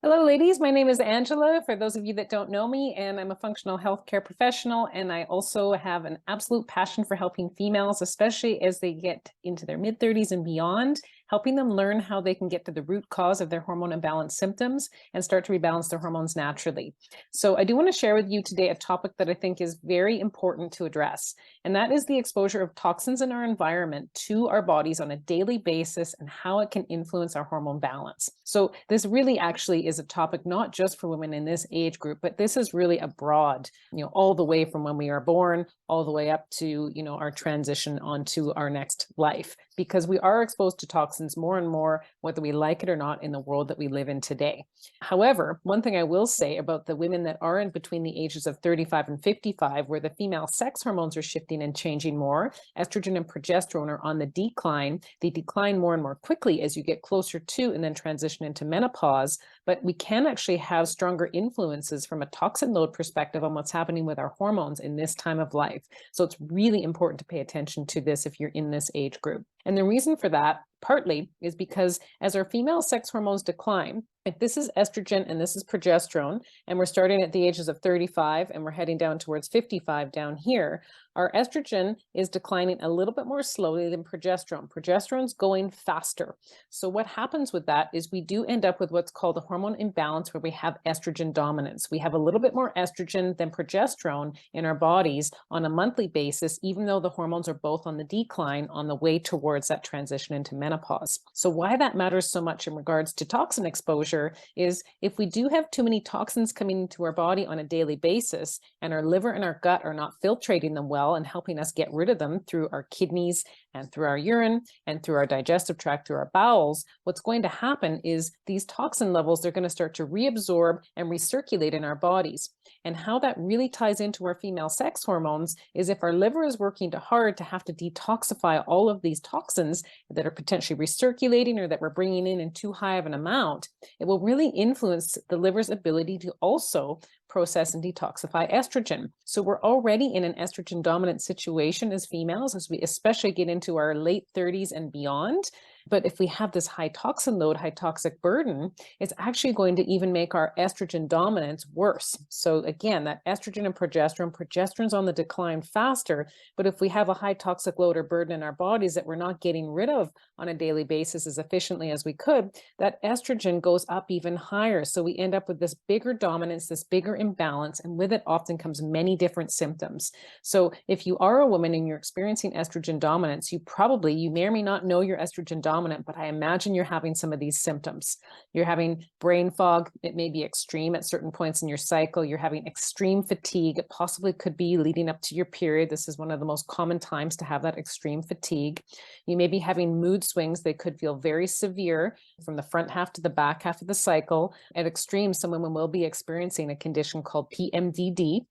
Hello, ladies. My name is Angela, for those of you that don't know me, and I'm a functional healthcare professional. And I also have an absolute passion for helping females, especially as they get into their mid-30s and beyond, helping them learn how they can get to the root cause of their hormone imbalance symptoms and start to rebalance their hormones naturally. So I do want to share with you today a topic that I think is very important to address, and that is the exposure of toxins in our environment to our bodies on a daily basis and how it can influence our hormone balance. So this really actually is a topic not just for women in this age group, but this is really a broad, all the way from when we are born, all the way up to, our transition onto our next life, because we are exposed to toxins more and more, whether we like it or not, in the world that we live in today. However, one thing I will say about the women that are in between the ages of 35 and 55, where the female sex hormones are shifting and changing more, estrogen and progesterone are on the decline. They decline more and more quickly as you get closer to and then transition into menopause. But we can actually have stronger influences from a toxin load perspective on what's happening with our hormones in this time of life. So it's really important to pay attention to this if you're in this age group. And the reason for that, partly, is because as our female sex hormones decline, if this is estrogen and this is progesterone, and we're starting at the ages of 35 and we're heading down towards 55 down here, our estrogen is declining a little bit more slowly than progesterone. Progesterone's going faster. So what happens with that is we do end up with what's called a hormone imbalance, where we have estrogen dominance. We have a little bit more estrogen than progesterone in our bodies on a monthly basis, even though the hormones are both on the decline on the way towards that transition into menopause. So why that matters so much in regards to toxin exposure is if we do have too many toxins coming into our body on a daily basis, and our liver and our gut are not filtrating them well and helping us get rid of them through our kidneys and through our urine and through our digestive tract, through our bowels, what's going to happen is these toxin levels, they're going to start to reabsorb and recirculate in our bodies. And how that really ties into our female sex hormones is if our liver is working too hard to have to detoxify all of these toxins that are potentially recirculating or that we're bringing in too high of an amount, it will really influence the liver's ability to also process and detoxify estrogen. So we're already in an estrogen dominant situation as females, as we especially get into our late 30s and beyond. But if we have this high toxin load, high toxic burden, it's actually going to even make our estrogen dominance worse. So again, that estrogen and progesterone's on the decline faster. But if we have a high toxic load or burden in our bodies that we're not getting rid of on a daily basis as efficiently as we could, that estrogen goes up even higher. So we end up with this bigger dominance, this bigger imbalance, and with it often comes many different symptoms. So if you are a woman and you're experiencing estrogen dominance, you may or may not know you're estrogen dominant, but I imagine you're having some of these symptoms. You're having brain fog. It may be extreme at certain points in your cycle. You're having extreme fatigue. It possibly could be leading up to your period. This is one of the most common times to have that extreme fatigue. You may be having mood swings. They could feel very severe from the front half to the back half of the cycle. At extremes, some women will be experiencing a condition called PMDD.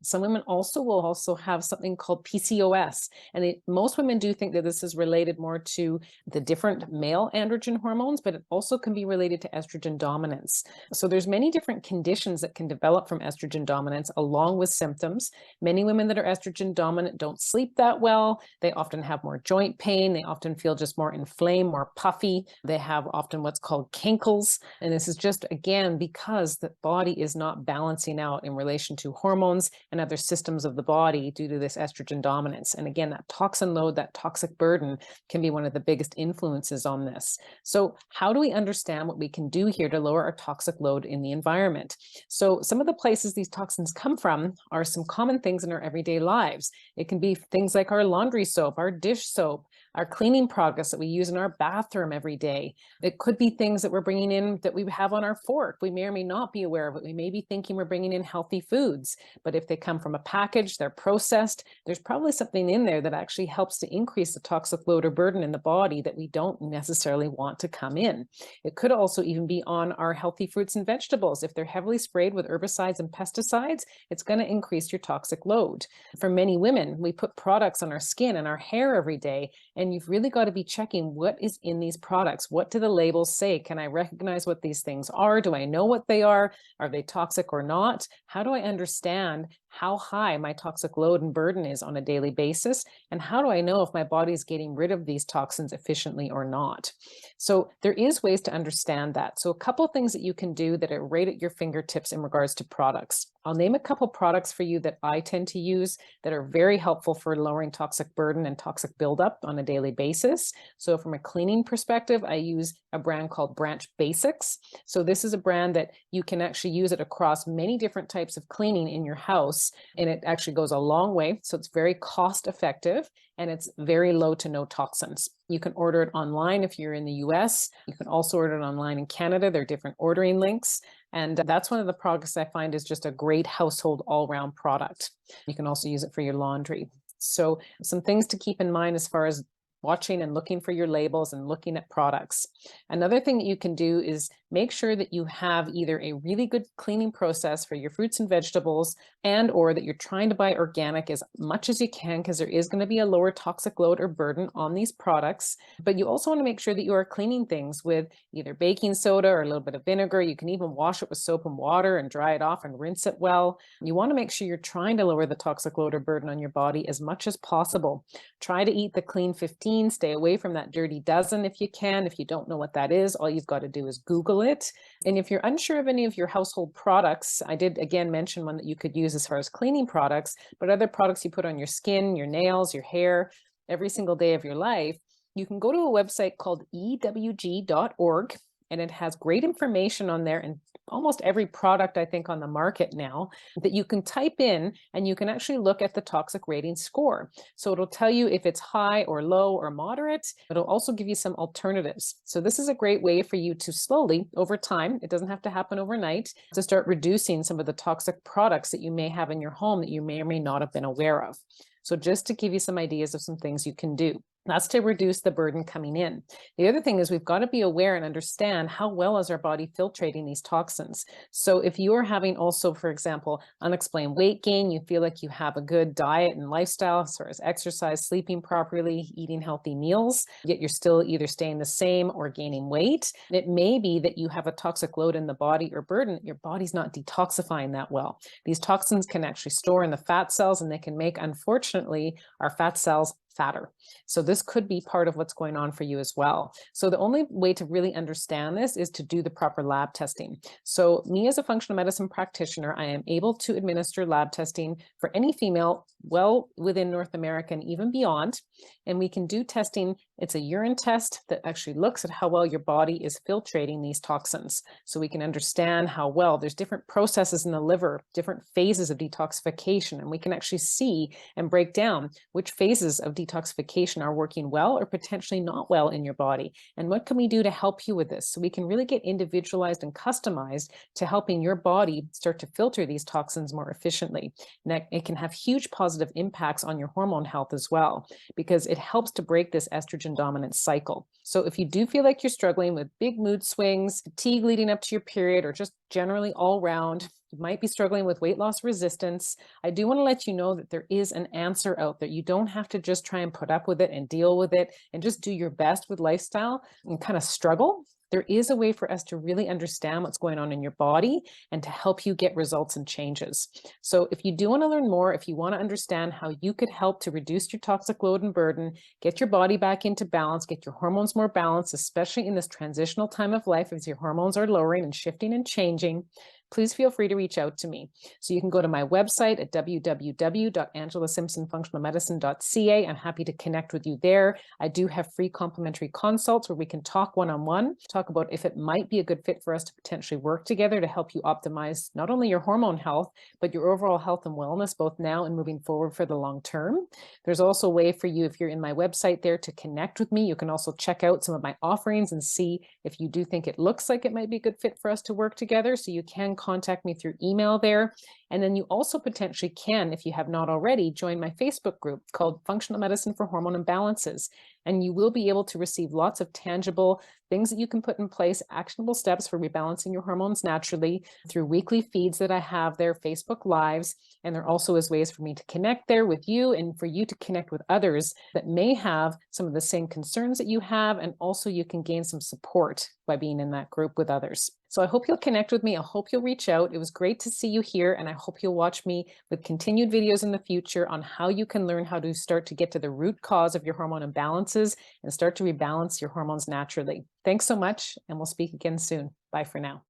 Some women will have something called PCOS. And most women do think that this is related more to the different male androgen hormones, but it also can be related to estrogen dominance. So there's many different conditions that can develop from estrogen dominance along with symptoms. Many women that are estrogen dominant don't sleep that well. They often have more joint pain. They often feel just more inflamed, more puffy. They have often what's called kinkles. And this is just, again, because the body is not balancing out in relation to hormones and other systems of the body due to this estrogen dominance. And again, that toxin load, that toxic burden can be one of the biggest influences on this. So how do we understand what we can do here to lower our toxic load in the environment? So some of the places these toxins come from are some common things in our everyday lives. It can be things like our laundry soap, our dish soap, our cleaning products that we use in our bathroom every day. It could be things that we're bringing in that we have on our fork. We may or may not be aware of it. We may be thinking we're bringing in healthy foods, but if they come from a package, they're processed, there's probably something in there that actually helps to increase the toxic load or burden in the body that we don't necessarily want to come in. It could also even be on our healthy fruits and vegetables. If they're heavily sprayed with herbicides and pesticides, it's going to increase your toxic load. For many women, we put products on our skin and our hair every day, and you've really got to be checking what is in these products. What do the labels say? Can I recognize what these things are? Do I know what they are? Are they toxic or not? How do I understand how high my toxic load and burden is on a daily basis, and how do I know if my body is getting rid of these toxins efficiently or not. So there is ways to understand that. So a couple of things that you can do that are right at your fingertips in regards to products. I'll name a couple products for you that I tend to use that are very helpful for lowering toxic burden and toxic buildup on a daily basis. So from a cleaning perspective, I use a brand called Branch Basics. So this is a brand that you can actually use it across many different types of cleaning in your house, and it actually goes a long way. So it's very cost effective and it's very low to no toxins. You can order it online if you're in the US. You can also order it online in Canada. There are different ordering links. And that's one of the products I find is just a great household all-round product. You can also use it for your laundry. So some things to keep in mind as far as watching and looking for your labels and looking at products. Another thing that you can do is make sure that you have either a really good cleaning process for your fruits and vegetables, and or that you're trying to buy organic as much as you can, because there is going to be a lower toxic load or burden on these products. But you also want to make sure that you are cleaning things with either baking soda or a little bit of vinegar. You can even wash it with soap and water and dry it off and rinse it well. You want to make sure you're trying to lower the toxic load or burden on your body as much as possible. Try to eat the clean 15, stay away from that dirty dozen if you can. If you don't know what that is, all you've got to do is Google it. And if you're unsure of any of your household products, I did again mention one that you could use as far as cleaning products, but other products you put on your skin, your nails, your hair, every single day of your life, you can go to a website called ewg.org, and it has great information on there and almost every product, I think, on the market now that you can type in, and you can actually look at the toxic rating score. So it'll tell you if it's high or low or moderate. It'll also give you some alternatives. So this is a great way for you to slowly, over time, it doesn't have to happen overnight, to start reducing some of the toxic products that you may have in your home that you may or may not have been aware of. So just to give you some ideas of some things you can do. That's to reduce the burden coming in. The other thing is we've got to be aware and understand how well is our body filtrating these toxins. So if you are having also, for example, unexplained weight gain, you feel like you have a good diet and lifestyle as far as exercise, sleeping properly, eating healthy meals, yet you're still either staying the same or gaining weight, it may be that you have a toxic load in the body or burden. Your body's not detoxifying that well. These toxins can actually store in the fat cells, and they can make, unfortunately, our fat cells fatter. So this could be part of what's going on for you as well. So the only way to really understand this is to do the proper lab testing. So me as a functional medicine practitioner, I am able to administer lab testing for any female well within North America and even beyond. And we can do testing. It's a urine test that actually looks at how well your body is filtrating these toxins. So we can understand how well there's different processes in the liver, different phases of detoxification, and we can actually see and break down which phases of detoxification are working well or potentially not well in your body. And what can we do to help you with this? So we can really get individualized and customized to helping your body start to filter these toxins more efficiently. And it can have huge positive impacts on your hormone health as well, because it helps to break this estrogen dominant cycle. So if you do feel like you're struggling with big mood swings, fatigue leading up to your period, or just generally all round, you might be struggling with weight loss resistance, I do want to let you know that there is an answer out there. You don't have to just try and put up with it and deal with it and just do your best with lifestyle and kind of struggle. There is a way for us to really understand what's going on in your body and to help you get results and changes. So if you do want to learn more, if you want to understand how you could help to reduce your toxic load and burden, get your body back into balance, get your hormones more balanced, especially in this transitional time of life as your hormones are lowering and shifting and changing, please feel free to reach out to me. So you can go to my website at www.angelasimpsonfunctionalmedicine.ca. I'm happy to connect with you there. I do have free complimentary consults where we can talk one-on-one, talk about if it might be a good fit for us to potentially work together to help you optimize not only your hormone health, but your overall health and wellness, both now and moving forward for the long term. There's also a way for you, if you're in my website there, to connect with me. You can also check out some of my offerings and see if you do think it looks like it might be a good fit for us to work together. So you can contact me through email there. And then you also potentially can, if you have not already, join my Facebook group called Functional Medicine for Hormone Imbalances. And you will be able to receive lots of tangible things that you can put in place, actionable steps for rebalancing your hormones naturally through weekly feeds that I have there, Facebook Lives. And there also is ways for me to connect there with you and for you to connect with others that may have some of the same concerns that you have. And also you can gain some support by being in that group with others. So I hope you'll connect with me. I hope you'll reach out. It was great to see you here, and I hope you'll watch me with continued videos in the future on how you can learn how to start to get to the root cause of your hormone imbalances and start to rebalance your hormones naturally. Thanks so much, and we'll speak again soon. Bye for now.